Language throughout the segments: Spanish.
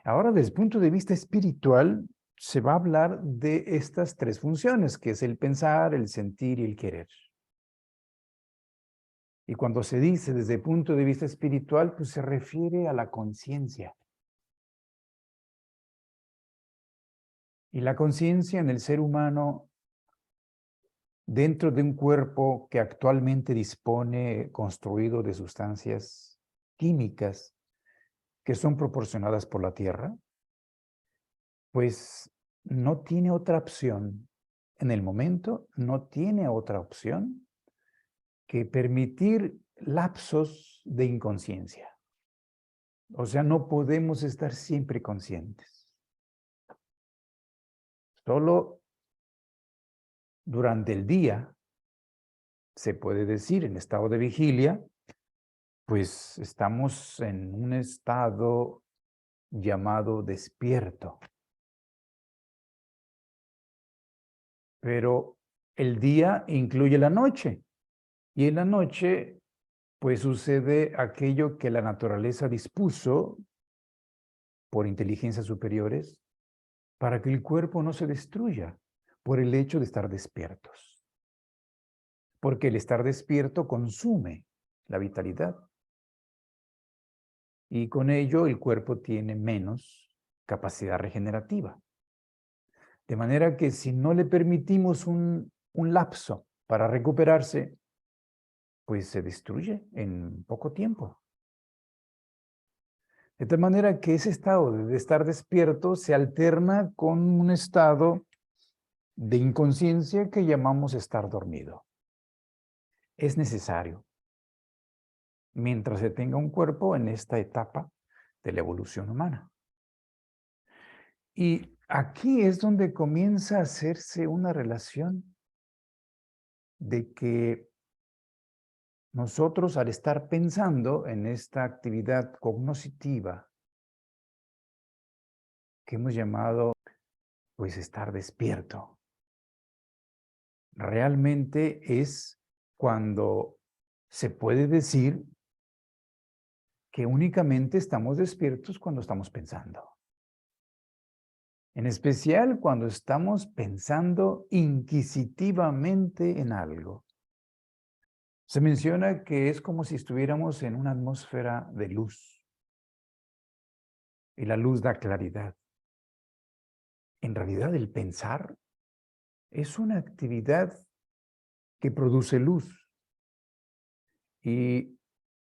Ahora, desde el punto de vista espiritual, se va a hablar de estas tres funciones, que es el pensar, el sentir y el querer. Y cuando se dice desde el punto de vista espiritual, pues se refiere a la conciencia. Y la conciencia en el ser humano, dentro de un cuerpo que actualmente dispone construido de sustancias químicas que son proporcionadas por la Tierra, pues no tiene otra opción. En el momento no tiene otra opción que permitir lapsos de inconsciencia. O sea, no podemos estar siempre conscientes. Solo durante el día, se puede decir, en estado de vigilia, pues estamos en un estado llamado despierto. Pero el día incluye la noche. Y en la noche, pues sucede aquello que la naturaleza dispuso por inteligencias superiores para que el cuerpo no se destruya por el hecho de estar despiertos. Porque el estar despierto consume la vitalidad. Y con ello el cuerpo tiene menos capacidad regenerativa. De manera que si no le permitimos un lapso para recuperarse, pues se destruye en poco tiempo. De tal manera que ese estado de estar despierto se alterna con un estado de inconsciencia que llamamos estar dormido. Es necesario, mientras se tenga un cuerpo en esta etapa de la evolución humana. Y aquí es donde comienza a hacerse una relación de que nosotros, al estar pensando en esta actividad cognoscitiva que hemos llamado, pues, estar despierto, realmente es cuando se puede decir que únicamente estamos despiertos cuando estamos pensando. En especial cuando estamos pensando inquisitivamente en algo. Se menciona que es como si estuviéramos en una atmósfera de luz. Y la luz da claridad. En realidad, el pensar es una actividad que produce luz. Y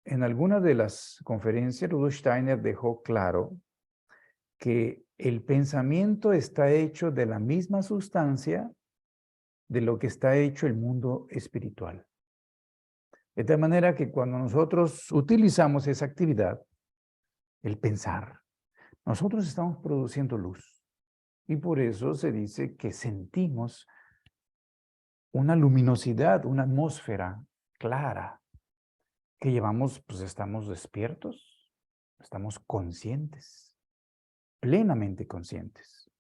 en alguna de las conferencias, Rudolf Steiner dejó claro que el pensamiento está hecho de la misma sustancia de lo que está hecho el mundo espiritual. De tal manera que cuando nosotros utilizamos esa actividad, el pensar, nosotros estamos produciendo luz. Y por eso se dice que sentimos una luminosidad, una atmósfera clara, que llevamos, pues estamos despiertos, estamos conscientes, plenamente conscientes.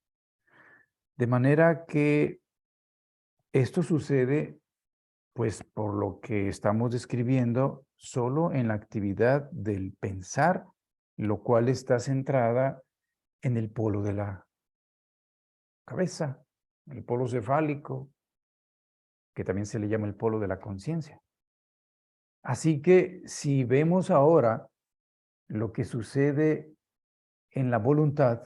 De manera que esto sucede, pues por lo que estamos describiendo, solo en la actividad del pensar, lo cual está centrada en el polo de la cabeza, el polo cefálico, que también se le llama el polo de la conciencia. Así que si vemos ahora lo que sucede en la voluntad,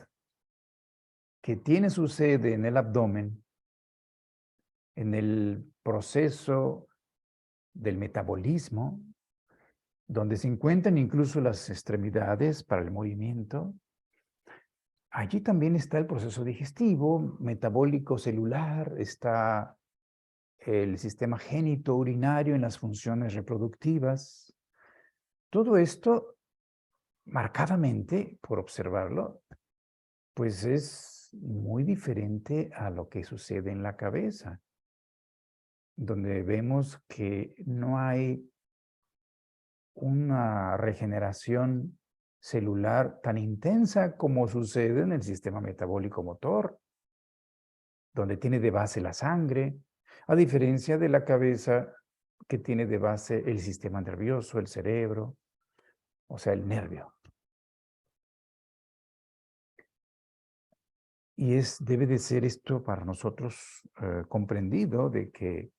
que tiene su sede en el abdomen, en el proceso del metabolismo, donde se encuentran incluso las extremidades para el movimiento, allí también está el proceso digestivo, metabólico celular, está el sistema génito-urinario en las funciones reproductivas. Todo esto, marcadamente, por observarlo, pues es muy diferente a lo que sucede en la cabeza, donde vemos que no hay una regeneración celular tan intensa como sucede en el sistema metabólico motor, donde tiene de base la sangre, a diferencia de la cabeza que tiene de base el sistema nervioso, el cerebro, o sea, el nervio. Y debe de ser esto para nosotros comprendido de que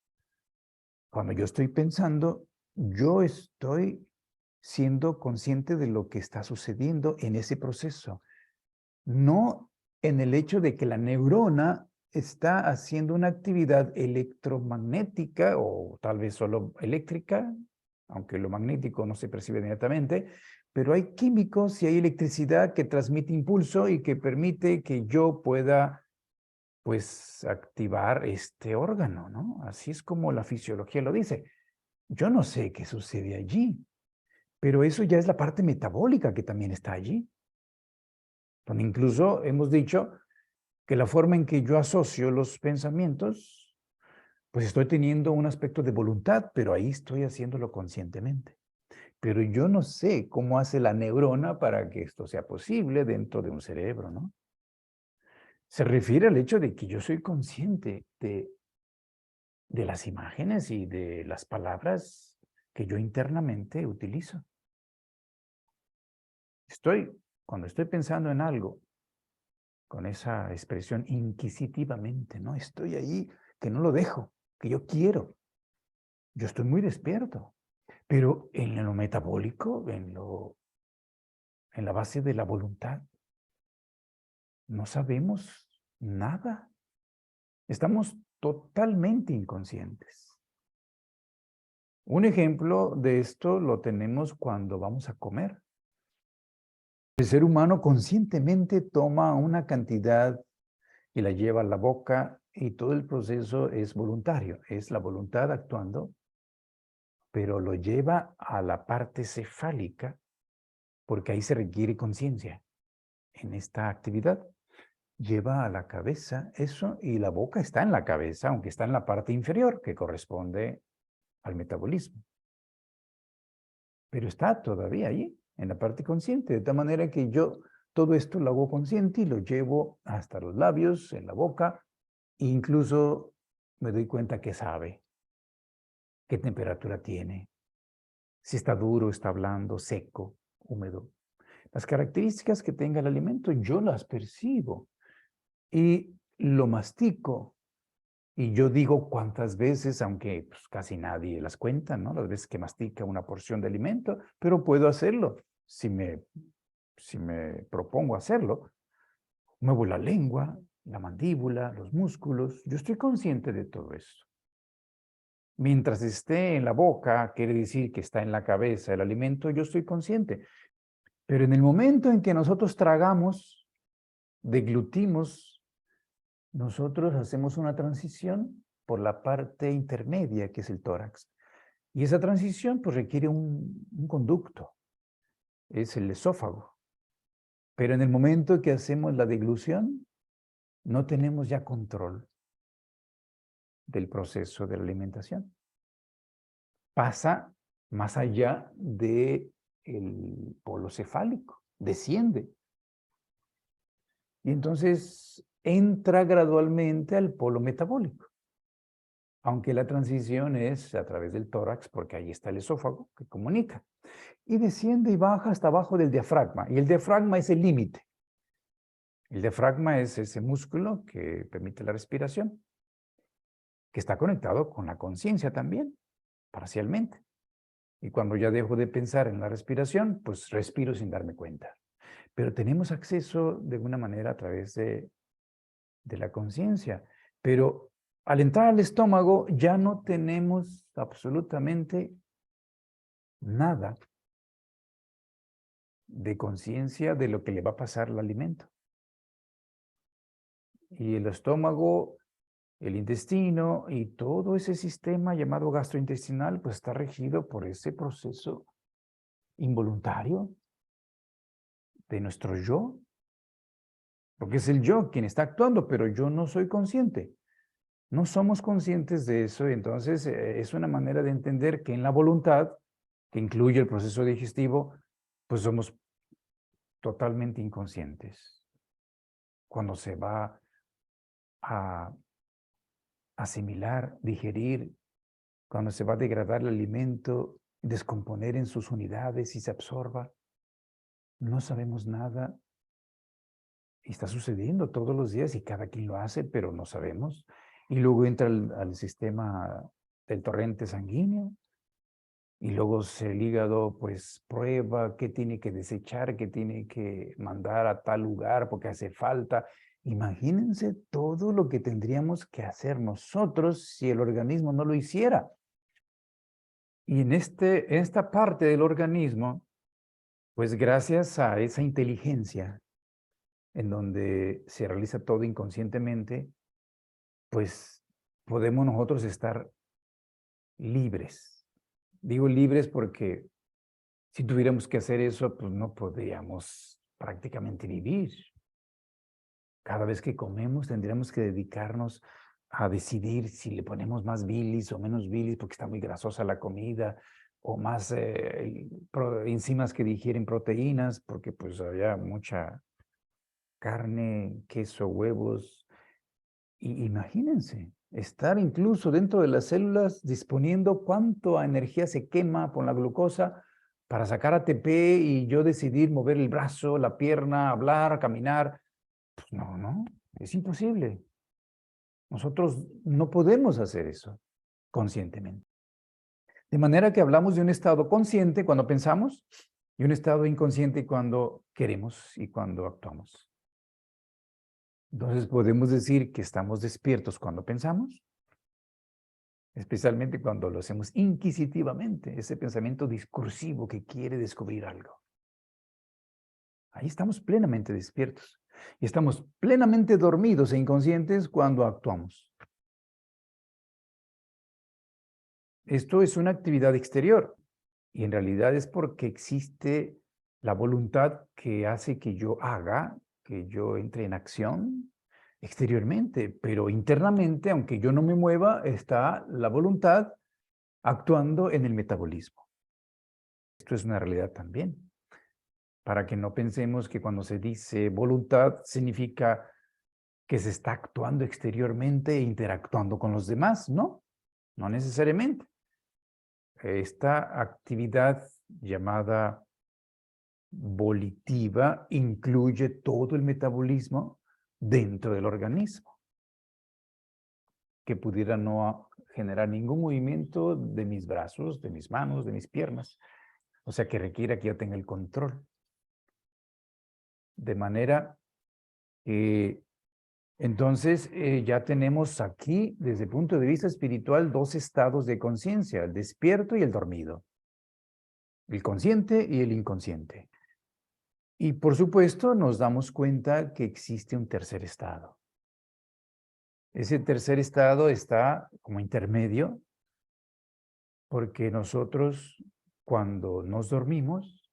cuando yo estoy pensando, yo estoy siendo consciente de lo que está sucediendo en ese proceso. No en el hecho de que la neurona está haciendo una actividad electromagnética o tal vez solo eléctrica, aunque lo magnético no se percibe inmediatamente, pero hay químicos y hay electricidad que transmite impulso y que permite que yo pueda, pues, activar este órgano, ¿no? Así es como la fisiología lo dice. Yo no sé qué sucede allí, pero eso ya es la parte metabólica que también está allí. Donde incluso hemos dicho que la forma en que yo asocio los pensamientos, pues estoy teniendo un aspecto de voluntad, pero ahí estoy haciéndolo conscientemente. Pero yo no sé cómo hace la neurona para que esto sea posible dentro de un cerebro, ¿no? Se refiere al hecho de que yo soy consciente de las imágenes y de las palabras que yo internamente utilizo. Cuando estoy pensando en algo, con esa expresión inquisitivamente, ¿no? Estoy ahí, que no lo dejo, que yo quiero. Yo estoy muy despierto, pero en lo metabólico, en la base de la voluntad, no sabemos nada. Estamos totalmente inconscientes. Un ejemplo de esto lo tenemos cuando vamos a comer. El ser humano conscientemente toma una cantidad y la lleva a la boca y todo el proceso es voluntario, es la voluntad actuando, pero lo lleva a la parte cefálica porque ahí se requiere conciencia en esta actividad. Lleva a la cabeza eso y la boca está en la cabeza, aunque está en la parte inferior que corresponde al metabolismo. Pero está todavía allí, en la parte consciente, de tal manera que yo todo esto lo hago consciente y lo llevo hasta los labios, en la boca, e incluso me doy cuenta que sabe, qué temperatura tiene, si está duro, está blando, seco, húmedo. Las características que tenga el alimento yo las percibo y lo mastico. Y yo digo cuántas veces, aunque pues, casi nadie las cuenta, ¿no? Las veces que mastica una porción de alimento, pero puedo hacerlo si me propongo hacerlo. Muevo la lengua, la mandíbula, los músculos. Yo estoy consciente de todo eso. Mientras esté en la boca, quiere decir que está en la cabeza el alimento, yo estoy consciente. Pero en el momento en que nosotros tragamos, deglutimos, nosotros hacemos una transición por la parte intermedia, que es el tórax. Y esa transición pues requiere un conducto, es el esófago. Pero en el momento que hacemos la deglución, no tenemos ya control del proceso de la alimentación. Pasa más allá del polo cefálico, desciende. Y entonces entra gradualmente al polo metabólico. Aunque la transición es a través del tórax, porque ahí está el esófago que comunica. Y desciende y baja hasta abajo del diafragma. Y el diafragma es el límite. El diafragma es ese músculo que permite la respiración, que está conectado con la conciencia también, parcialmente. Y cuando ya dejo de pensar en la respiración, pues respiro sin darme cuenta. Pero tenemos acceso de alguna manera a través de la conciencia. Pero al entrar al estómago ya no tenemos absolutamente nada de conciencia de lo que le va a pasar al alimento. Y el estómago, el intestino y todo ese sistema llamado gastrointestinal, pues está regido por ese proceso involuntario de nuestro yo, porque es el yo quien está actuando, pero yo no soy consciente. No somos conscientes de eso, y entonces es una manera de entender que en la voluntad, que incluye el proceso digestivo, pues somos totalmente inconscientes. Cuando se va a asimilar, digerir, cuando se va a degradar el alimento, descomponer en sus unidades y se absorba, no sabemos nada Y está sucediendo todos los días y cada quien lo hace, pero no sabemos. Y luego entra al sistema del torrente sanguíneo. Y luego el hígado pues prueba qué tiene que desechar, qué tiene que mandar a tal lugar porque hace falta. Imagínense todo lo que tendríamos que hacer nosotros si el organismo no lo hiciera. Y en esta parte del organismo, pues gracias a esa inteligencia en donde se realiza todo inconscientemente, pues podemos nosotros estar libres. Digo libres porque si tuviéramos que hacer eso, pues no podríamos prácticamente vivir. Cada vez que comemos tendríamos que dedicarnos a decidir si le ponemos más bilis o menos bilis porque está muy grasosa la comida, o más enzimas que digieren proteínas porque pues había mucha carne, queso, huevos. Y imagínense, estar incluso dentro de las células disponiendo cuánta energía se quema por la glucosa para sacar ATP y yo decidir mover el brazo, la pierna, hablar, caminar. Pues no, es imposible. Nosotros no podemos hacer eso conscientemente. De manera que hablamos de un estado consciente cuando pensamos y un estado inconsciente cuando queremos y cuando actuamos. Entonces podemos decir que estamos despiertos cuando pensamos, especialmente cuando lo hacemos inquisitivamente, ese pensamiento discursivo que quiere descubrir algo. Ahí estamos plenamente despiertos y estamos plenamente dormidos e inconscientes cuando actuamos. Esto es una actividad exterior y en realidad es porque existe la voluntad que hace que yo haga, que yo entre en acción exteriormente, pero internamente, aunque yo no me mueva, está la voluntad actuando en el metabolismo. Esto es una realidad también, para que no pensemos que cuando se dice voluntad significa que se está actuando exteriormente e interactuando con los demás. No, no necesariamente. Esta actividad llamada volitiva incluye todo el metabolismo dentro del organismo, que pudiera no generar ningún movimiento de mis brazos, de mis manos, de mis piernas, o sea que requiera que yo tenga el control. De manera que entonces ya tenemos aquí, desde el punto de vista espiritual, dos estados de conciencia, el despierto y el dormido, el consciente y el inconsciente. Y por supuesto nos damos cuenta que existe un tercer estado. Ese tercer estado está como intermedio, porque nosotros cuando nos dormimos,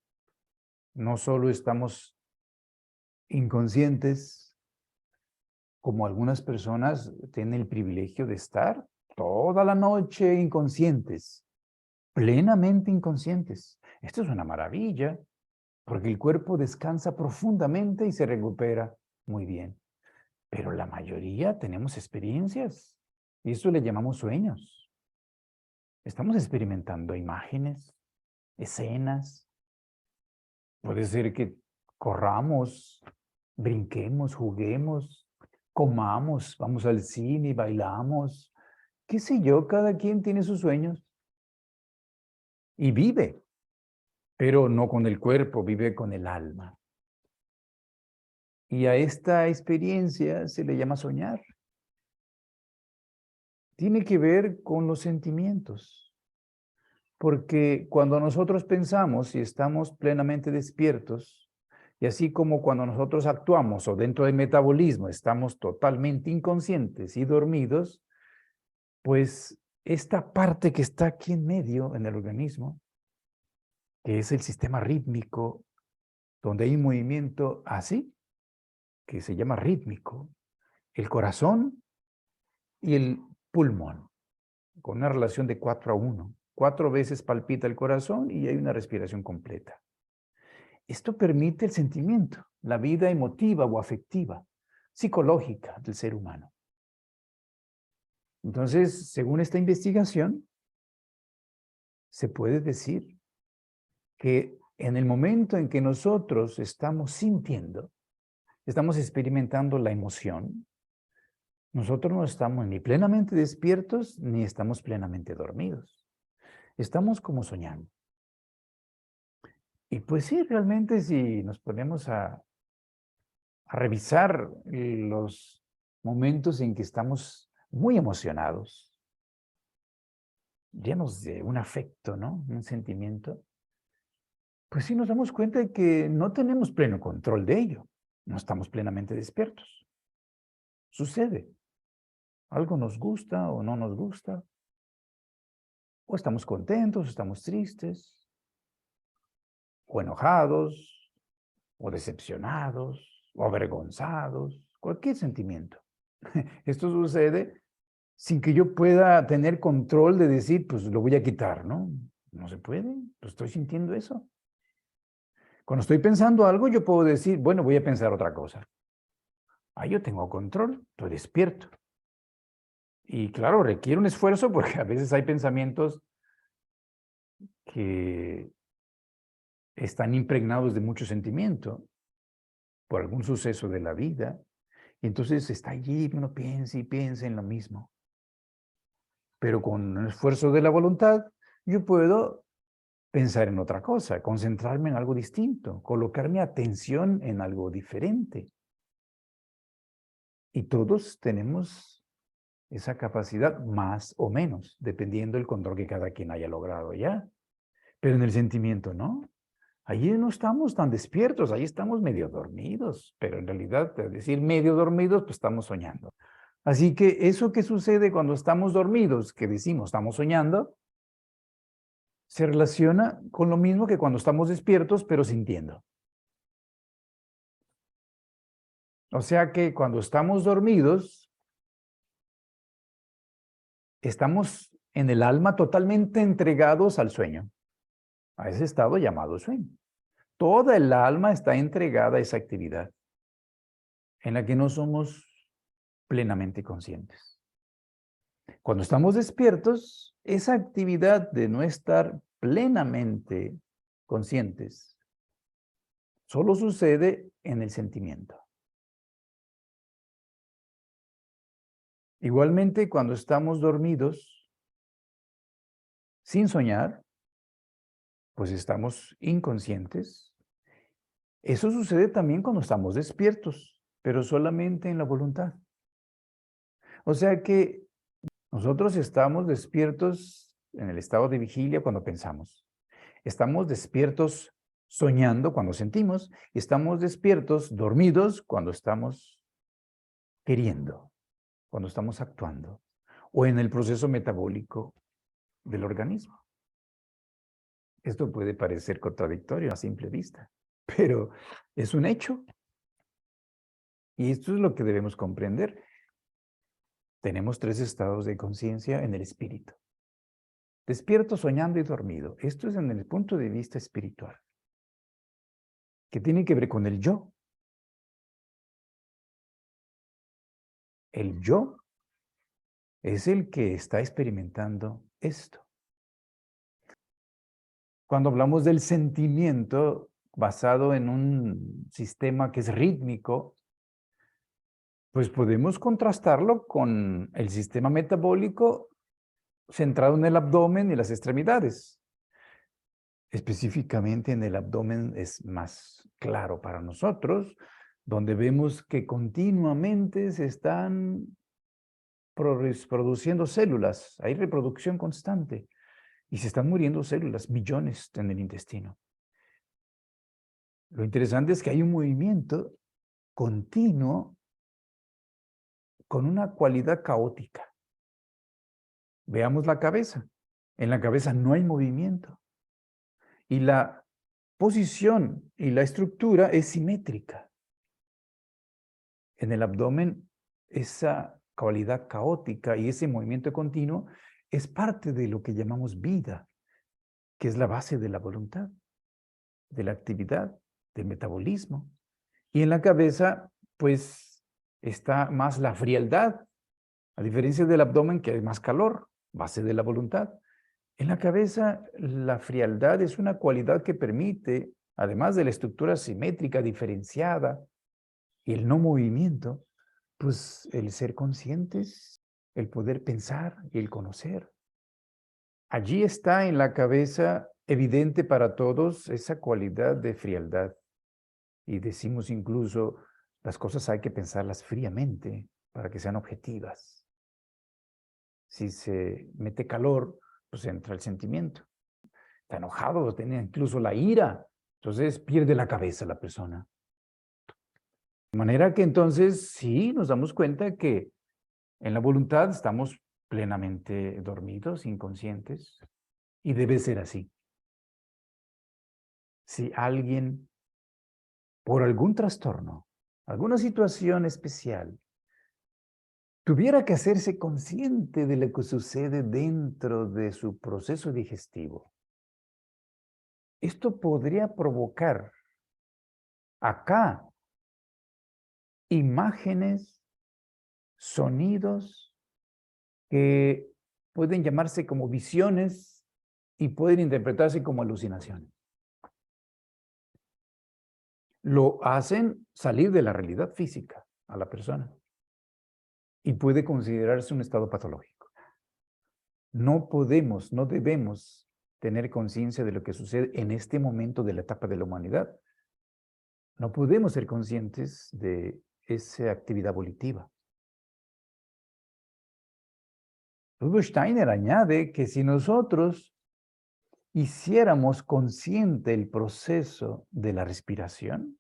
no solo estamos inconscientes, como algunas personas tienen el privilegio de estar toda la noche inconscientes, plenamente inconscientes. Esto es una maravilla, porque el cuerpo descansa profundamente y se recupera muy bien. Pero la mayoría tenemos experiencias, y eso le llamamos sueños. Estamos experimentando imágenes, escenas. Puede ser que corramos, brinquemos, juguemos, comamos, vamos al cine, bailamos. Qué sé yo, cada quien tiene sus sueños. Y vive, pero no con el cuerpo, vive con el alma. Y a esta experiencia se le llama soñar. Tiene que ver con los sentimientos. Porque cuando nosotros pensamos y estamos plenamente despiertos, y así como cuando nosotros actuamos o dentro del metabolismo estamos totalmente inconscientes y dormidos, pues esta parte que está aquí en medio en el organismo, que es el sistema rítmico, donde hay un movimiento así, que se llama rítmico, el corazón y el pulmón, con una relación de 4:1. 4 veces palpita el corazón y hay una respiración completa. Esto permite el sentimiento, la vida emotiva o afectiva, psicológica del ser humano. Entonces, según esta investigación, se puede decir que en el momento en que nosotros estamos sintiendo, estamos experimentando la emoción, nosotros no estamos ni plenamente despiertos ni estamos plenamente dormidos. Estamos como soñando. Y pues sí, realmente si nos ponemos a revisar los momentos en que estamos muy emocionados, llenos de un afecto, ¿no? Un sentimiento, pues sí nos damos cuenta de que no tenemos pleno control de ello. No estamos plenamente despiertos. Sucede. Algo nos gusta o no nos gusta. O estamos contentos, o estamos tristes, o enojados, o decepcionados, o avergonzados, cualquier sentimiento. Esto sucede sin que yo pueda tener control de decir, pues lo voy a quitar, ¿no? No se puede, pues estoy sintiendo eso. Cuando estoy pensando algo, yo puedo decir, bueno, voy a pensar otra cosa. Ah, yo tengo control, estoy despierto. Y claro, requiere un esfuerzo porque a veces hay pensamientos que están impregnados de mucho sentimiento por algún suceso de la vida. Y entonces está allí, uno piensa y piensa en lo mismo. Pero con el esfuerzo de la voluntad, yo puedo pensar en otra cosa, concentrarme en algo distinto, colocar mi atención en algo diferente. Y todos tenemos esa capacidad más o menos, dependiendo del control que cada quien haya logrado ya. Pero en el sentimiento, ¿no? Allí no estamos tan despiertos, ahí estamos medio dormidos, pero en realidad, al decir medio dormidos, pues estamos soñando. Así que eso que sucede cuando estamos dormidos, que decimos estamos soñando, se relaciona con lo mismo que cuando estamos despiertos, pero sintiendo. O sea que cuando estamos dormidos, estamos en el alma totalmente entregados al sueño, a ese estado llamado sueño. Toda el alma está entregada a esa actividad en la que no somos plenamente conscientes. Cuando estamos despiertos, esa actividad de no estar plenamente conscientes solo sucede en el sentimiento. Igualmente, cuando estamos dormidos, sin soñar, pues estamos inconscientes. Eso sucede también cuando estamos despiertos, pero solamente en la voluntad. O sea que nosotros estamos despiertos en el estado de vigilia cuando pensamos. Estamos despiertos soñando cuando sentimos y estamos despiertos dormidos cuando estamos queriendo, cuando estamos actuando o en el proceso metabólico del organismo. Esto puede parecer contradictorio a simple vista, pero es un hecho. Y esto es lo que debemos comprender. Tenemos tres estados de conciencia en el espíritu. Despierto, soñando y dormido. Esto es en el punto de vista espiritual, que tiene que ver con el yo. El yo es el que está experimentando esto. Cuando hablamos del sentimiento basado en un sistema que es rítmico, pues podemos contrastarlo con el sistema metabólico centrado en el abdomen y las extremidades. Específicamente en el abdomen es más claro para nosotros, donde vemos que continuamente se están produciendo células, hay reproducción constante y se están muriendo células, millones en el intestino. Lo interesante es que hay un movimiento continuo con una cualidad caótica. Veamos la cabeza. En la cabeza no hay movimiento. Y la posición y la estructura es simétrica. En el abdomen, esa cualidad caótica y ese movimiento continuo es parte de lo que llamamos vida, que es la base de la voluntad, de la actividad, del metabolismo. Y en la cabeza, pues, está más la frialdad, a diferencia del abdomen que hay más calor, base de la voluntad. En la cabeza, la frialdad es una cualidad que permite, además de la estructura simétrica diferenciada, Y el no movimiento, pues el ser conscientes, el poder pensar y el conocer. Allí está en la cabeza evidente para todos esa cualidad de frialdad. Y decimos incluso, las cosas hay que pensarlas fríamente para que sean objetivas. Si se mete calor, pues entra el sentimiento. Está enojado, tiene incluso la ira. Entonces pierde la cabeza la persona. De manera que entonces sí nos damos cuenta que en la voluntad estamos plenamente dormidos, inconscientes, y debe ser así. Si alguien, por algún trastorno, alguna situación especial, tuviera que hacerse consciente de lo que sucede dentro de su proceso digestivo, esto podría provocar acá imágenes, sonidos que pueden llamarse como visiones y pueden interpretarse como alucinaciones. Lo hacen salir de la realidad física a la persona y puede considerarse un estado patológico. No podemos, no debemos tener conciencia de lo que sucede en este momento de la etapa de la humanidad. No podemos ser conscientes de esa actividad volitiva. Rudolf Steiner añade que si nosotros hiciéramos consciente el proceso de la respiración,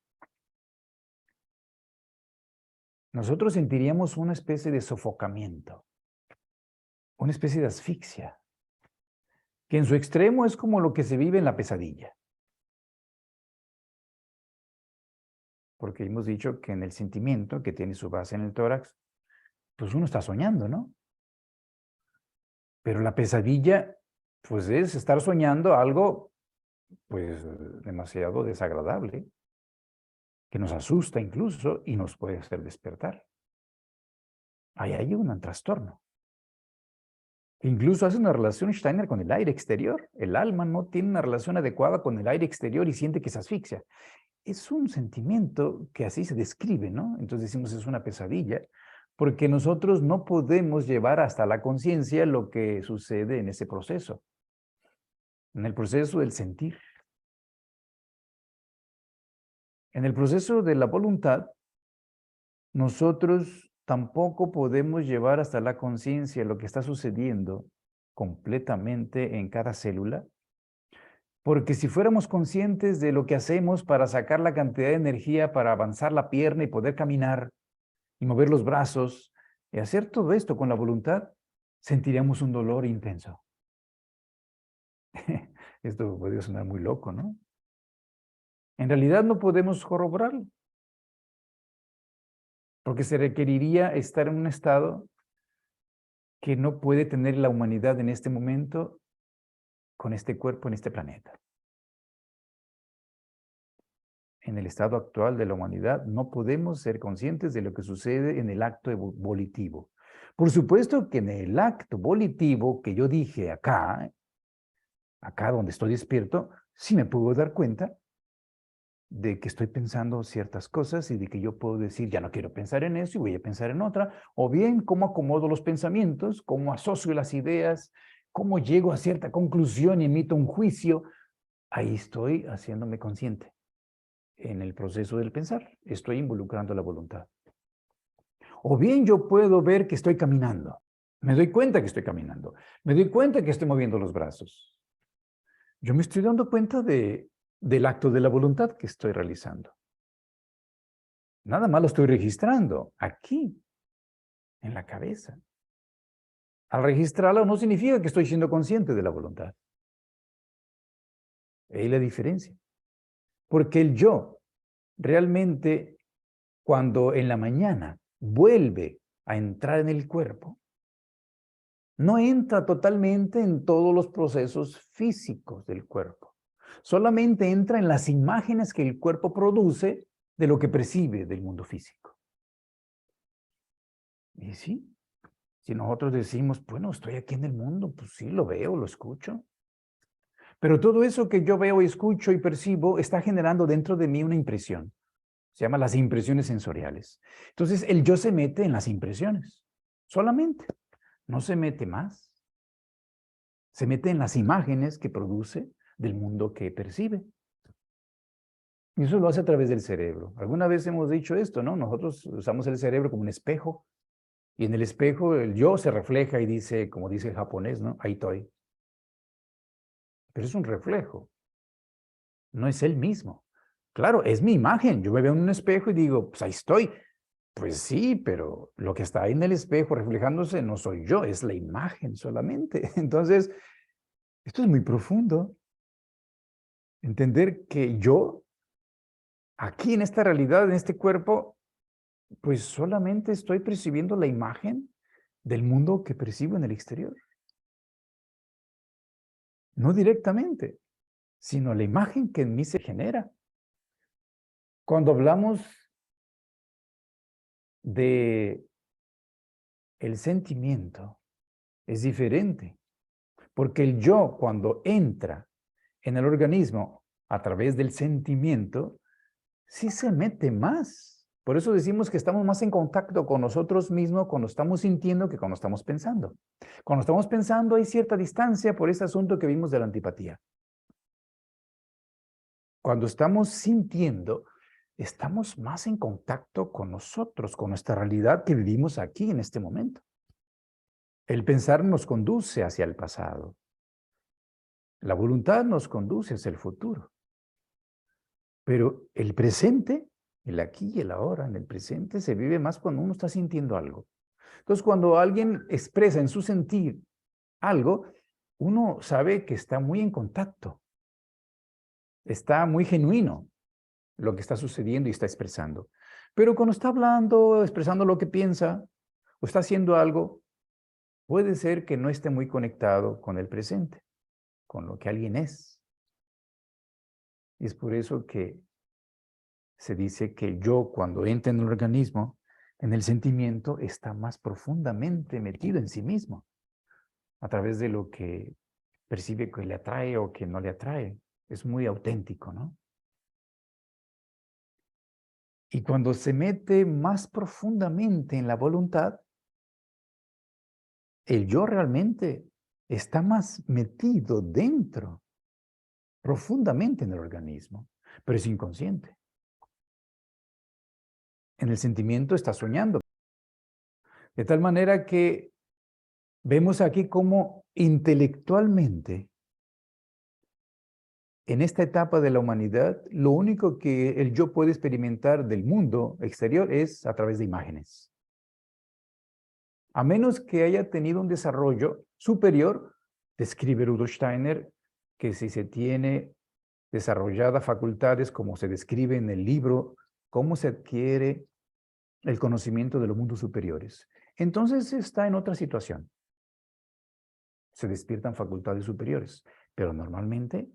nosotros sentiríamos una especie de sofocamiento, una especie de asfixia, que en su extremo es como lo que se vive en la pesadilla. Porque hemos dicho que en el sentimiento, que tiene su base en el tórax, pues uno está soñando, ¿no? Pero la pesadilla, pues es estar soñando algo, pues demasiado desagradable, que nos asusta incluso y nos puede hacer despertar. Ahí hay un trastorno. Incluso hace una relación Steiner con el aire exterior. El alma no tiene una relación adecuada con el aire exterior y siente que se asfixia. Es un sentimiento que así se describe, ¿no? Entonces decimos es una pesadilla, porque nosotros no podemos llevar hasta la conciencia lo que sucede en ese proceso, en el proceso del sentir. En el proceso de la voluntad, nosotros tampoco podemos llevar hasta la conciencia lo que está sucediendo completamente en cada célula, porque si fuéramos conscientes de lo que hacemos para sacar la cantidad de energía para avanzar la pierna y poder caminar y mover los brazos y hacer todo esto con la voluntad, sentiríamos un dolor intenso. Esto podría sonar muy loco, ¿no? En realidad no podemos corroborarlo, porque se requeriría estar en un estado que no puede tener la humanidad en este momento con este cuerpo en este planeta. En el estado actual de la humanidad no podemos ser conscientes de lo que sucede en el acto volitivo. Por supuesto que en el acto volitivo que yo dije acá donde estoy despierto, sí me puedo dar cuenta de que estoy pensando ciertas cosas y de que yo puedo decir, ya no quiero pensar en eso y voy a pensar en otra, o bien cómo acomodo los pensamientos, cómo asocio las ideas, cómo llego a cierta conclusión y emito un juicio. Ahí estoy haciéndome consciente. En el proceso del pensar, estoy involucrando la voluntad. O bien yo puedo ver que estoy caminando. Me doy cuenta que estoy caminando. Me doy cuenta que estoy moviendo los brazos. Yo me estoy dando cuenta del acto de la voluntad que estoy realizando. Nada más lo estoy registrando aquí, en la cabeza. Al registrarlo no significa que estoy siendo consciente de la voluntad. Ahí la diferencia. Porque el yo realmente, cuando en la mañana vuelve a entrar en el cuerpo, no entra totalmente en todos los procesos físicos del cuerpo. Solamente entra en las imágenes que el cuerpo produce de lo que percibe del mundo físico. Y sí, si nosotros decimos, bueno, estoy aquí en el mundo, pues sí, lo veo, lo escucho. Pero todo eso que yo veo, escucho y percibo está generando dentro de mí una impresión. Se llama las impresiones sensoriales. Entonces, el yo se mete en las impresiones, solamente. No se mete más. Se mete en las imágenes que produce del mundo que percibe. Y eso lo hace a través del cerebro. Alguna vez hemos dicho esto, ¿no? Nosotros usamos el cerebro como un espejo. Y en el espejo el yo se refleja y dice, como dice el japonés, ¿no? Ahí estoy. Pero es un reflejo. No es él mismo. Claro, es mi imagen. Yo me veo en un espejo y digo, pues ahí estoy. Pues sí, pero lo que está ahí en el espejo reflejándose no soy yo, es la imagen solamente. Entonces, esto es muy profundo. Entender que yo, aquí en esta realidad, en este cuerpo, pues solamente estoy percibiendo la imagen del mundo que percibo en el exterior. No directamente, sino la imagen que en mí se genera. Cuando hablamos de el sentimiento, es diferente, porque el yo cuando entra en el organismo a través del sentimiento, sí se mete más. Por eso decimos que estamos más en contacto con nosotros mismos cuando estamos sintiendo que cuando estamos pensando. Cuando estamos pensando hay cierta distancia por ese asunto que vimos de la antipatía. Cuando estamos sintiendo, estamos más en contacto con nosotros, con nuestra realidad que vivimos aquí en este momento. El pensar nos conduce hacia el pasado. La voluntad nos conduce hacia el futuro. Pero el presente, el aquí y el ahora, en el presente, se vive más cuando uno está sintiendo algo. Entonces, cuando alguien expresa en su sentir algo, uno sabe que está muy en contacto. Está muy genuino lo que está sucediendo y está expresando. Pero cuando está hablando, expresando lo que piensa, o está haciendo algo, puede ser que no esté muy conectado con el presente, con lo que alguien es. Y es por eso que se dice que yo, cuando entra en el organismo, en el sentimiento, está más profundamente metido en sí mismo, a través de lo que percibe que le atrae o que no le atrae. Es muy auténtico, ¿no? Y cuando se mete más profundamente en la voluntad, el yo realmente está más metido dentro, profundamente en el organismo, pero es inconsciente. En el sentimiento está soñando. De tal manera que vemos aquí cómo intelectualmente, en esta etapa de la humanidad, lo único que el yo puede experimentar del mundo exterior es a través de imágenes. A menos que haya tenido un desarrollo superior, describe Rudolf Steiner, que si se tiene desarrolladas facultades como se describe en el libro, cómo se adquiere el conocimiento de los mundos superiores. Entonces está en otra situación. Se despiertan facultades superiores, pero normalmente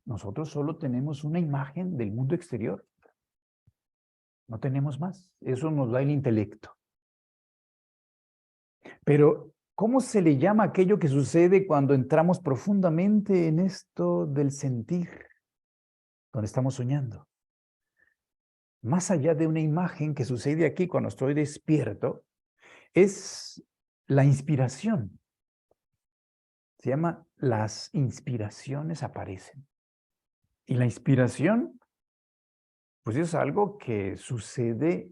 nosotros solo tenemos una imagen del mundo exterior. No tenemos más. Eso nos da el intelecto. Pero, ¿cómo se le llama aquello que sucede cuando entramos profundamente en esto del sentir? Donde estamos soñando. Más allá de una imagen que sucede aquí cuando estoy despierto, es la inspiración. Se llama las inspiraciones aparecen. Y la inspiración, pues es algo que sucede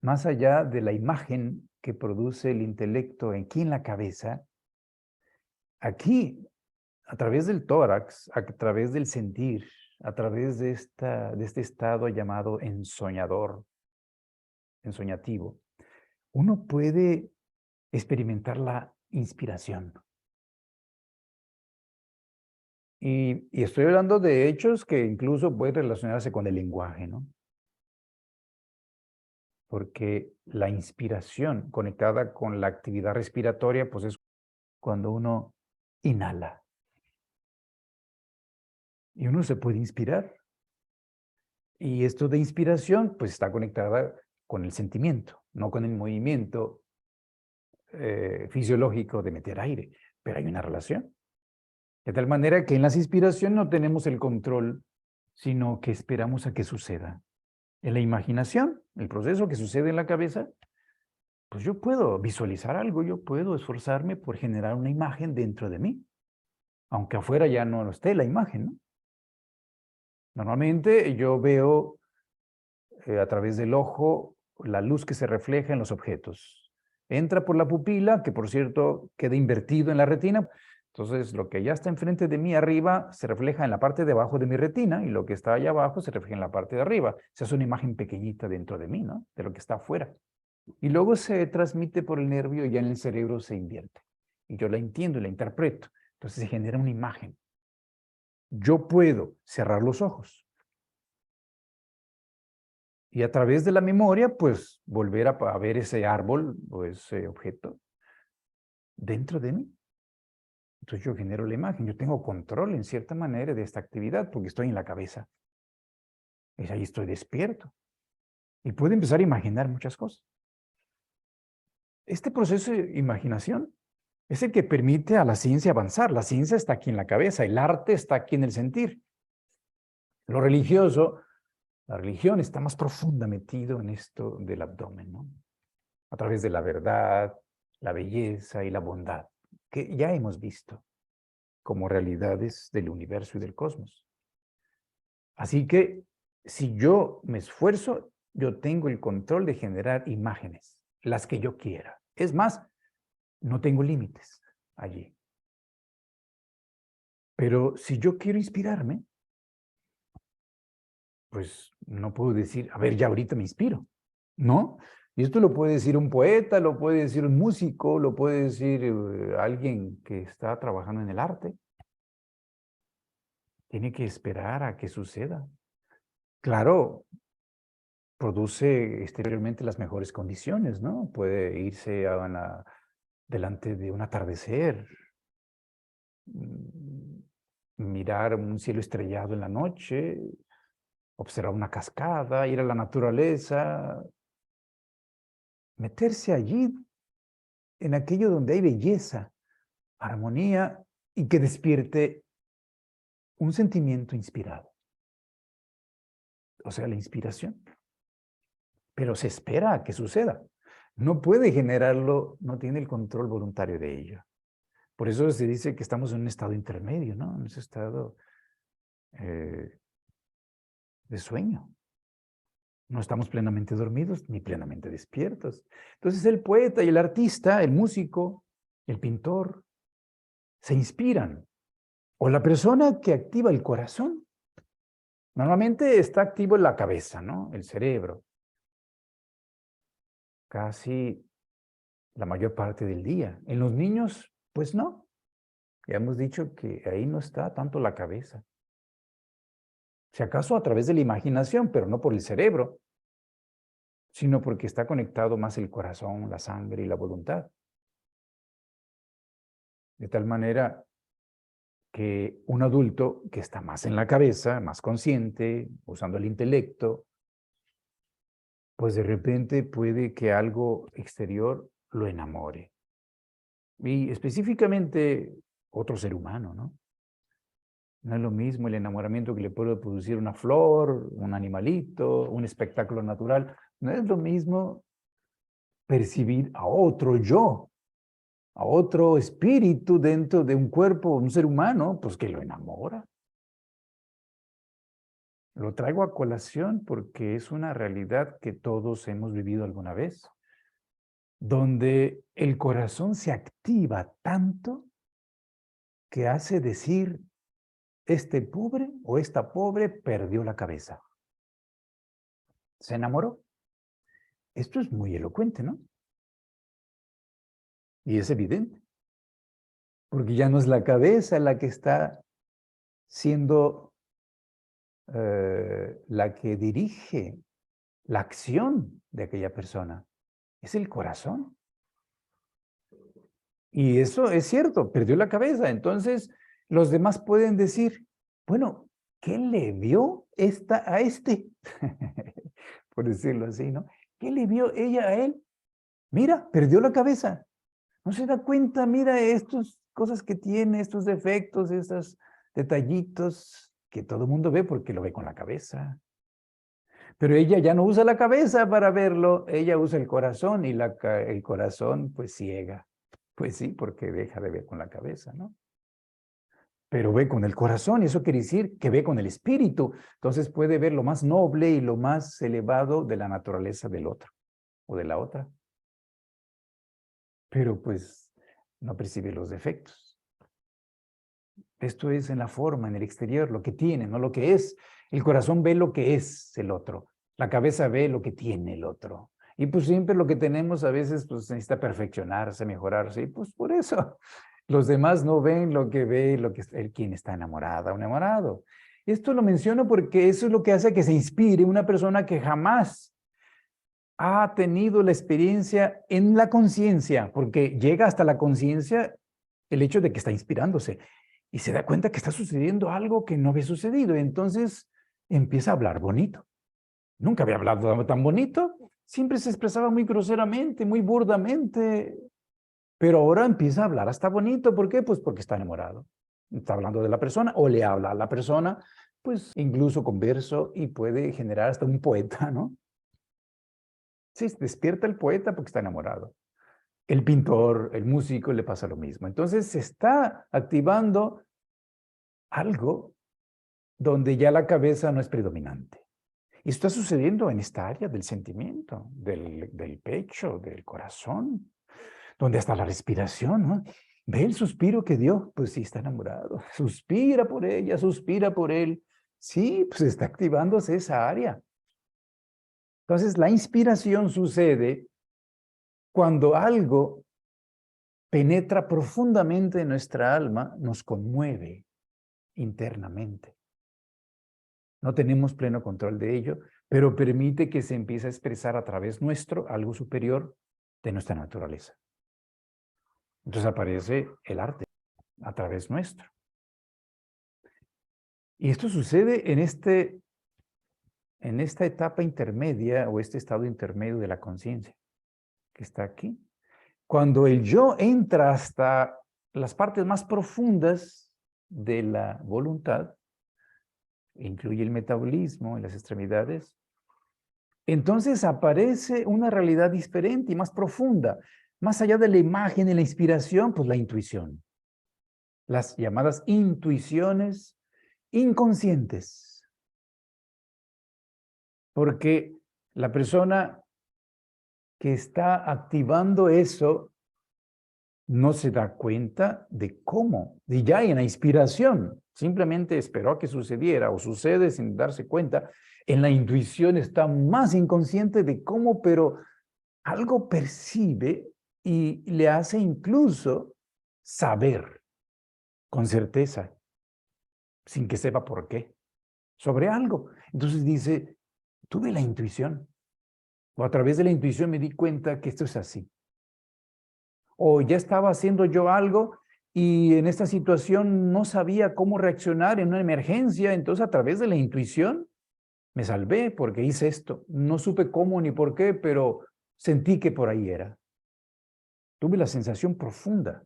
más allá de la imagen que produce el intelecto aquí en la cabeza. Aquí, a través del tórax, a través del sentir, a través de este estado llamado ensoñador, ensoñativo, uno puede experimentar la inspiración. Y estoy hablando de hechos que incluso pueden relacionarse con el lenguaje, ¿no? Porque la inspiración conectada con la actividad respiratoria, pues es cuando uno inhala. Y uno se puede inspirar. Y esto de inspiración, pues está conectada con el sentimiento, no con el movimiento fisiológico de meter aire, pero hay una relación. De tal manera que en las inspiraciones no tenemos el control, sino que esperamos a que suceda. En la imaginación, el proceso que sucede en la cabeza, pues yo puedo visualizar algo, yo puedo esforzarme por generar una imagen dentro de mí, aunque afuera ya no esté la imagen, ¿no? Normalmente yo veo a través del ojo la luz que se refleja en los objetos. Entra por la pupila, que por cierto queda invertido en la retina. Entonces lo que ya está enfrente de mí arriba se refleja en la parte de abajo de mi retina y lo que está allá abajo se refleja en la parte de arriba. Esa es una imagen pequeñita dentro de mí, ¿no? De lo que está afuera. Y luego se transmite por el nervio y ya en el cerebro se invierte. Y yo la entiendo y la interpreto. Entonces se genera una imagen. Yo puedo cerrar los ojos y a través de la memoria, pues volver a ver ese árbol o ese objeto dentro de mí. Entonces yo genero la imagen, yo tengo control en cierta manera de esta actividad porque estoy en la cabeza. Es ahí estoy despierto. Y puedo empezar a imaginar muchas cosas. Este proceso de imaginación es el que permite a la ciencia avanzar. La ciencia está aquí en la cabeza, el arte está aquí en el sentir. Lo religioso, la religión está más profunda metido en esto del abdomen, ¿no? A través de la verdad, la belleza y la bondad, que ya hemos visto como realidades del universo y del cosmos. Así que si yo me esfuerzo, yo tengo el control de generar imágenes, las que yo quiera. Es más, no tengo límites allí. Pero si yo quiero inspirarme, pues no puedo decir, a ver, ya ahorita me inspiro, ¿no? Y esto lo puede decir un poeta, lo puede decir un músico, lo puede decir alguien que está trabajando en el arte. Tiene que esperar a que suceda. Claro, produce exteriormente las mejores condiciones, ¿no? Puede irse delante de un atardecer, mirar un cielo estrellado en la noche, observar una cascada, ir a la naturaleza, meterse allí, en aquello donde hay belleza, armonía y que despierte un sentimiento inspirado. O sea, la inspiración. Pero se espera a que suceda. No puede generarlo, no tiene el control voluntario de ello. Por eso se dice que estamos en un estado intermedio, ¿no? En ese estado de sueño. No estamos plenamente dormidos ni plenamente despiertos. Entonces el poeta y el artista, el músico, el pintor, se inspiran. O la persona que activa el corazón. Normalmente está activo en la cabeza, ¿no? El cerebro. Casi la mayor parte del día. En los niños, pues no. Ya hemos dicho que ahí no está tanto la cabeza. Si acaso a través de la imaginación, pero no por el cerebro, sino porque está conectado más el corazón, la sangre y la voluntad. De tal manera que un adulto que está más en la cabeza, más consciente, usando el intelecto, pues de repente puede que algo exterior lo enamore. Y específicamente otro ser humano, ¿no? No es lo mismo el enamoramiento que le puede producir una flor, un animalito, un espectáculo natural. No es lo mismo percibir a otro yo, a otro espíritu dentro de un cuerpo, un ser humano, pues que lo enamora. Lo traigo a colación porque es una realidad que todos hemos vivido alguna vez, donde el corazón se activa tanto que hace decir, este pobre o esta pobre perdió la cabeza. Se enamoró. Esto es muy elocuente, ¿no? Y es evidente, porque ya no es la cabeza la que está siendo la que dirige la acción de aquella persona, es el corazón. Y eso es cierto, perdió la cabeza. Entonces, los demás pueden decir, bueno, ¿qué le vio a este? Por decirlo así, ¿no? ¿Qué le vio ella a él? Mira, perdió la cabeza. No se da cuenta, mira estas cosas que tiene, estos defectos, estos detallitos que todo el mundo ve porque lo ve con la cabeza. Pero ella ya no usa la cabeza para verlo, ella usa el corazón y el corazón pues ciega. Pues sí, porque deja de ver con la cabeza, ¿no? Pero ve con el corazón y eso quiere decir que ve con el espíritu. Entonces puede ver lo más noble y lo más elevado de la naturaleza del otro o de la otra. Pero pues no percibe los defectos. Esto es en la forma, en el exterior, lo que tiene, no lo que es. El corazón ve lo que es el otro. La cabeza ve lo que tiene el otro. Y pues siempre lo que tenemos a veces pues necesita perfeccionarse, mejorarse. Y pues por eso los demás no ven lo que ve quien está enamorada o enamorado. Esto lo menciono porque eso es lo que hace que se inspire una persona que jamás ha tenido la experiencia en la conciencia, porque llega hasta la conciencia el hecho de que está inspirándose y se da cuenta que está sucediendo algo que no había sucedido. Entonces empieza a hablar bonito. Nunca había hablado tan bonito. Siempre se expresaba muy groseramente, muy burdamente. Pero ahora empieza a hablar hasta bonito. ¿Por qué? Pues porque está enamorado. Está hablando de la persona o le habla a la persona, pues incluso con verso y puede generar hasta un poeta, ¿no? Sí, despierta el poeta porque está enamorado. El pintor, el músico le pasa lo mismo. Entonces se está activando algo donde ya la cabeza no es predominante. Y está sucediendo en esta área del sentimiento, del pecho, del corazón, donde hasta la respiración, ¿no? Ve el suspiro que dio, pues sí, está enamorado. Suspira por ella, suspira por él. Sí, pues está activándose esa área. Entonces, la inspiración sucede cuando algo penetra profundamente en nuestra alma, nos conmueve internamente. No tenemos pleno control de ello, pero permite que se empiece a expresar a través nuestro algo superior de nuestra naturaleza. Entonces aparece el arte a través nuestro. Y esto sucede en esta etapa intermedia o este estado intermedio de la conciencia que está aquí. Cuando el yo entra hasta las partes más profundas de la voluntad, incluye el metabolismo y las extremidades, entonces aparece una realidad diferente y más profunda. Más allá de la imagen y la inspiración, pues la intuición. Las llamadas intuiciones inconscientes. Porque la persona que está activando eso no se da cuenta de cómo, de ya en la inspiración, simplemente esperó a que sucediera o sucede sin darse cuenta. En la intuición está más inconsciente de cómo, pero algo percibe y le hace incluso saber con certeza, sin que sepa por qué, sobre algo. Entonces dice, tuve la intuición, o a través de la intuición me di cuenta que esto es así. O ya estaba haciendo yo algo y en esta situación no sabía cómo reaccionar en una emergencia, entonces a través de la intuición me salvé porque hice esto. No supe cómo ni por qué, pero sentí que por ahí era. Tuve la sensación profunda,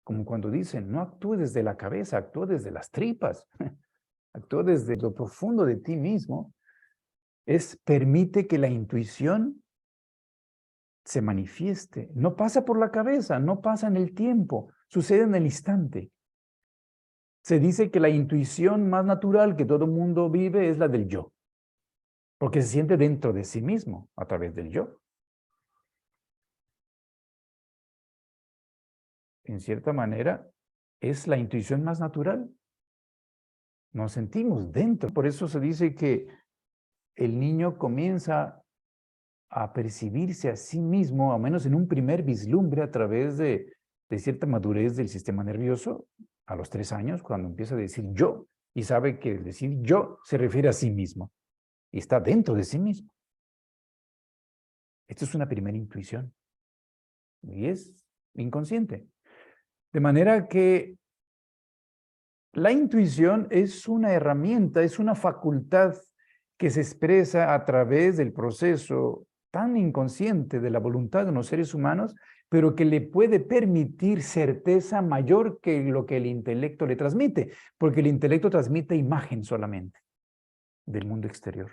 como cuando dicen, no actúe desde la cabeza, actúa desde las tripas, actúa desde lo profundo de ti mismo. Permite que la intuición se manifieste. No pasa por la cabeza, no pasa en el tiempo, sucede en el instante. Se dice que la intuición más natural que todo mundo vive es la del yo, porque se siente dentro de sí mismo a través del yo. En cierta manera, es la intuición más natural. Nos sentimos dentro. Por eso se dice que el niño comienza a percibirse a sí mismo, al menos en un primer vislumbre, a través de cierta madurez del sistema nervioso, a los 3 años, cuando empieza a decir yo, y sabe que decir yo se refiere a sí mismo, y está dentro de sí mismo. Esto es una primera intuición, y es inconsciente. De manera que la intuición es una herramienta, es una facultad que se expresa a través del proceso tan inconsciente de la voluntad de los seres humanos, pero que le puede permitir certeza mayor que lo que el intelecto le transmite, porque el intelecto transmite imagen solamente del mundo exterior.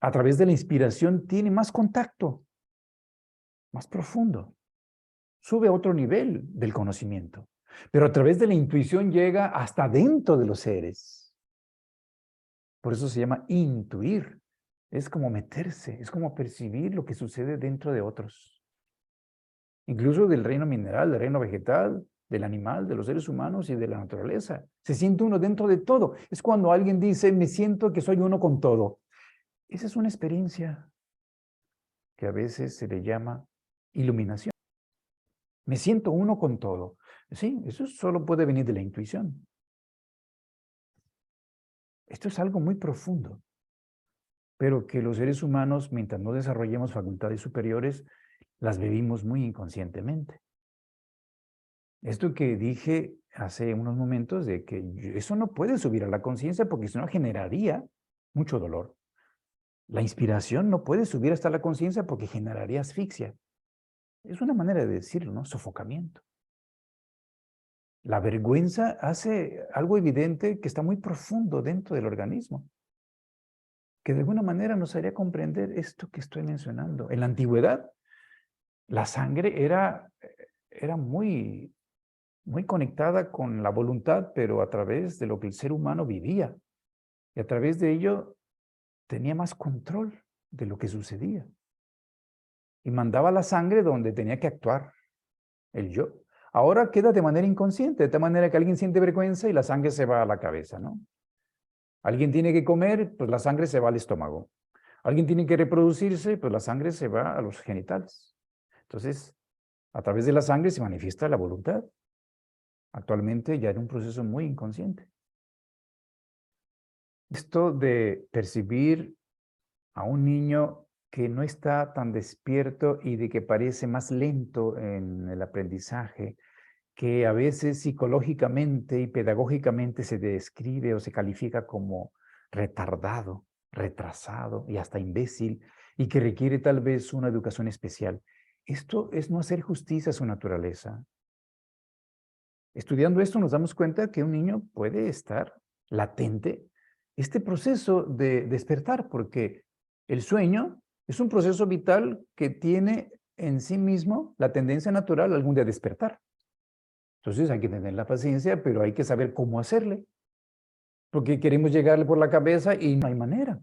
a través de la inspiración tiene más contacto, más profundo. Sube a otro nivel del conocimiento. Pero a través de la intuición llega hasta dentro de los seres. Por eso se llama intuir. Es como meterse, es como percibir lo que sucede dentro de otros. Incluso del reino mineral, del reino vegetal, del animal, de los seres humanos y de la naturaleza. Se siente uno dentro de todo. Es cuando alguien dice, me siento que soy uno con todo. Esa es una experiencia que a veces se le llama iluminación. Me siento uno con todo. Sí, eso solo puede venir de la intuición. Esto es algo muy profundo, pero que los seres humanos, mientras no desarrollemos facultades superiores, las vivimos muy inconscientemente. Esto que dije hace unos momentos de que eso no puede subir a la conciencia porque si no generaría mucho dolor. La inspiración no puede subir hasta la conciencia porque generaría asfixia. Es una manera de decirlo, ¿no? Sofocamiento. La vergüenza hace algo evidente que está muy profundo dentro del organismo, que de alguna manera nos haría comprender esto que estoy mencionando. En la antigüedad, la sangre era muy conectada con la voluntad, pero a través de lo que el ser humano vivía. Y a través de ello tenía más control de lo que sucedía. Y mandaba la sangre donde tenía que actuar el yo. Ahora queda de manera inconsciente, de tal manera que alguien siente vergüenza y la sangre se va a la cabeza, ¿no? Alguien tiene que comer, pues la sangre se va al estómago. Alguien tiene que reproducirse, pues la sangre se va a los genitales. Entonces, a través de la sangre se manifiesta la voluntad. Actualmente ya en un proceso muy inconsciente. Esto de percibir a un niño que no está tan despierto y de que parece más lento en el aprendizaje, que a veces psicológicamente y pedagógicamente se describe o se califica como retardado, retrasado y hasta imbécil, y que requiere tal vez una educación especial. Esto es no hacer justicia a su naturaleza. Estudiando esto nos damos cuenta que un niño puede estar latente este proceso de despertar, porque el sueño es un proceso vital que tiene en sí mismo la tendencia natural algún día a despertar. Entonces hay que tener la paciencia, pero hay que saber cómo hacerle, porque queremos llegarle por la cabeza y no hay manera.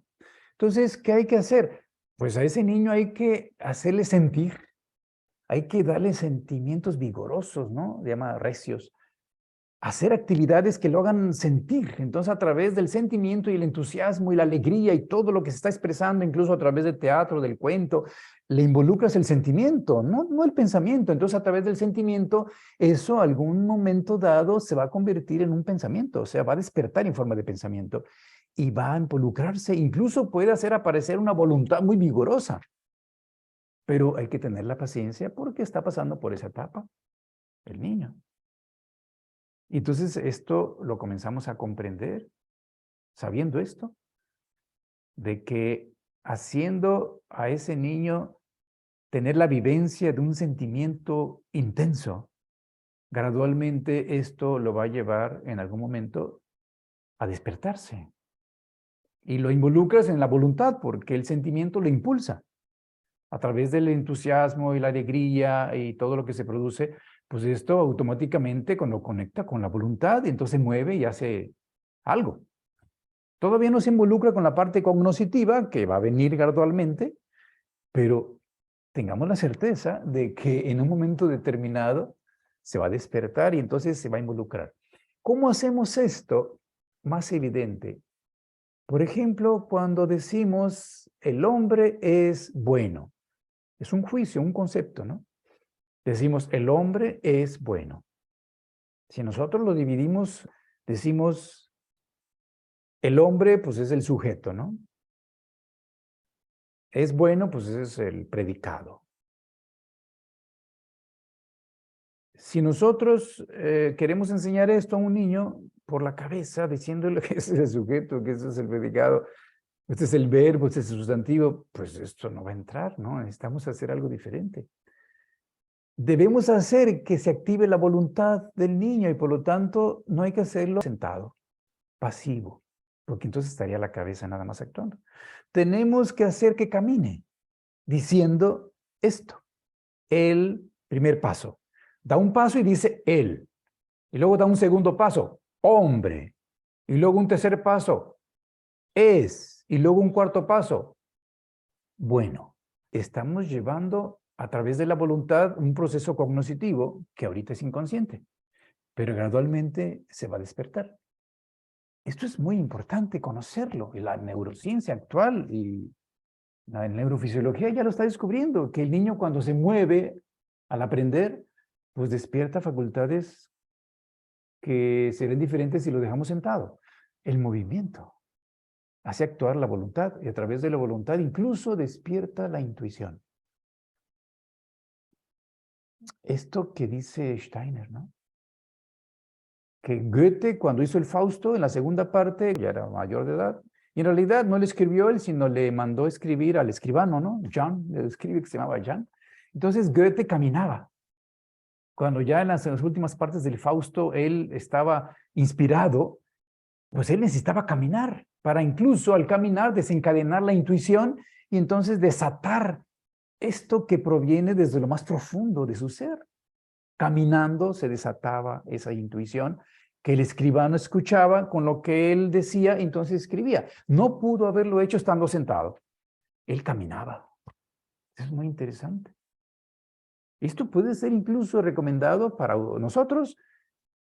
Entonces, ¿qué hay que hacer? Pues a ese niño hay que hacerle sentir, hay que darle sentimientos vigorosos, ¿no? Llama recios. Hacer actividades que lo hagan sentir. Entonces, a través del sentimiento y el entusiasmo y la alegría y todo lo que se está expresando, incluso a través del teatro, del cuento, le involucras el sentimiento, no el pensamiento. Entonces, a través del sentimiento, eso algún momento dado se va a convertir en un pensamiento, o sea, va a despertar en forma de pensamiento y va a involucrarse, incluso puede hacer aparecer una voluntad muy vigorosa. Pero hay que tener la paciencia porque está pasando por esa etapa el niño. Y entonces esto lo comenzamos a comprender, sabiendo esto, de que haciendo a ese niño tener la vivencia de un sentimiento intenso, gradualmente esto lo va a llevar en algún momento a despertarse. Y lo involucras en la voluntad porque el sentimiento lo impulsa. A través del entusiasmo y la alegría y todo lo que se produce, pues esto automáticamente cuando conecta con la voluntad, entonces mueve y hace algo. Todavía no se involucra con la parte cognoscitiva, que va a venir gradualmente, pero tengamos la certeza de que en un momento determinado se va a despertar y entonces se va a involucrar. ¿Cómo hacemos esto? Más evidente. Por ejemplo, cuando decimos el hombre es bueno. Es un juicio, un concepto, ¿no? Decimos el hombre es bueno. Si nosotros lo dividimos, decimos el hombre, pues es el sujeto, ¿no? Es bueno, pues ese es el predicado. Si nosotros queremos enseñar esto a un niño por la cabeza, diciéndole que ese es el sujeto, que ese es el predicado, este es el verbo, este es el sustantivo, pues esto no va a entrar, ¿no? Necesitamos hacer algo diferente. Debemos hacer que se active la voluntad del niño y por lo tanto no hay que hacerlo sentado, pasivo. porque entonces estaría la cabeza nada más actuando. Tenemos que hacer que camine, diciendo esto. El primer paso. Da un paso y dice él. Y luego da un segundo paso, hombre. Y luego un tercer paso, es. Y luego un cuarto paso, bueno. Estamos llevando a través de la voluntad un proceso cognoscitivo que ahorita es inconsciente, pero gradualmente se va a despertar. Esto es muy importante conocerlo. Y la neurociencia actual y la neurofisiología ya lo está descubriendo, que el niño cuando se mueve al aprender, pues despierta facultades que serán diferentes si lo dejamos sentado. El movimiento hace actuar la voluntad y a través de la voluntad incluso despierta la intuición. Esto que dice Steiner, ¿no? Que Goethe, cuando hizo el Fausto, en la segunda parte, ya era mayor de edad, y en realidad no le escribió él, sino le mandó escribir al escribano, ¿no? Jan, le escribe que se llamaba Jan. Entonces Goethe caminaba. Cuando ya en las últimas partes del Fausto él estaba inspirado, pues él necesitaba caminar para incluso al caminar desencadenar la intuición y entonces desatar esto que proviene desde lo más profundo de su ser. Caminando se desataba esa intuición que el escribano escuchaba con lo que él decía, entonces escribía. No pudo haberlo hecho estando sentado. Él caminaba. Eso es muy interesante. Esto puede ser incluso recomendado para nosotros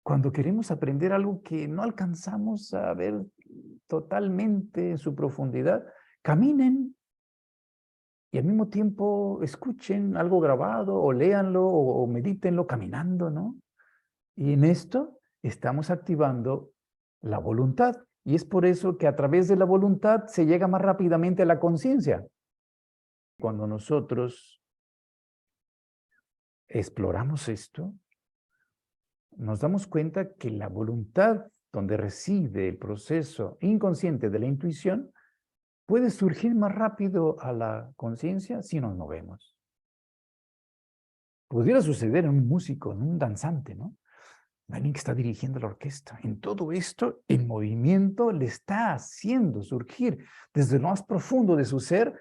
cuando queremos aprender algo que no alcanzamos a ver totalmente en su profundidad. Caminen y al mismo tiempo escuchen algo grabado o léanlo o medítenlo caminando, ¿no? Y en esto estamos activando la voluntad. Y es por eso que a través de la voluntad se llega más rápidamente a la conciencia. Cuando nosotros exploramos esto, nos damos cuenta que la voluntad, donde reside el proceso inconsciente de la intuición, puede surgir más rápido a la conciencia si nos movemos. Pudiera suceder en un músico, en un danzante, ¿no? Alguien que está dirigiendo la orquesta. En todo esto, el movimiento le está haciendo surgir desde lo más profundo de su ser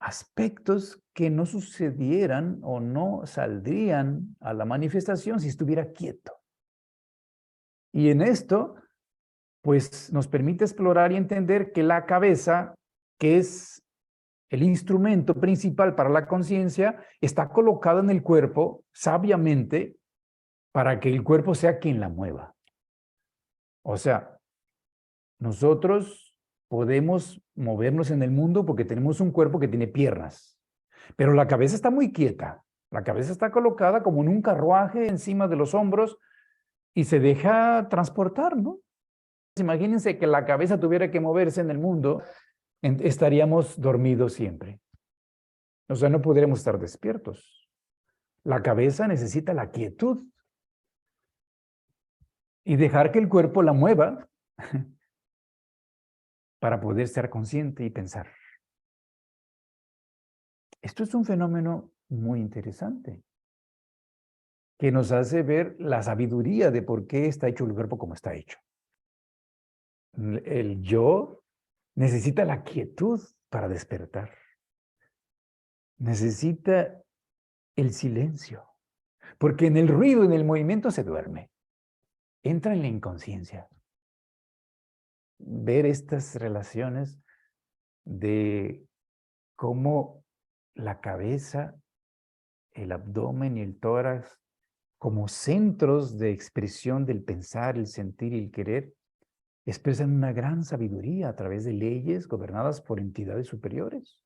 aspectos que no sucedieran o no saldrían a la manifestación si estuviera quieto. Y en esto, pues nos permite explorar y entender que la cabeza, que es el instrumento principal para la conciencia, está colocada en el cuerpo sabiamente para que el cuerpo sea quien la mueva. O sea, nosotros podemos movernos en el mundo porque tenemos un cuerpo que tiene piernas, pero la cabeza está muy quieta. La cabeza está colocada como en un carruaje encima de los hombros y se deja transportar, ¿no? Imagínense que la cabeza tuviera que moverse en el mundo, estaríamos dormidos siempre. O sea, no podríamos estar despiertos. La cabeza necesita la quietud y dejar que el cuerpo la mueva para poder ser consciente y pensar. Esto es un fenómeno muy interesante que nos hace ver la sabiduría de por qué está hecho el cuerpo como está hecho. El yo necesita la quietud para despertar. Necesita el silencio, porque en el ruido, en el movimiento se duerme. Entra en la inconsciencia. Ver estas relaciones de cómo la cabeza, el abdomen y el tórax, como centros de expresión del pensar, el sentir y el querer, expresan una gran sabiduría a través de leyes gobernadas por entidades superiores.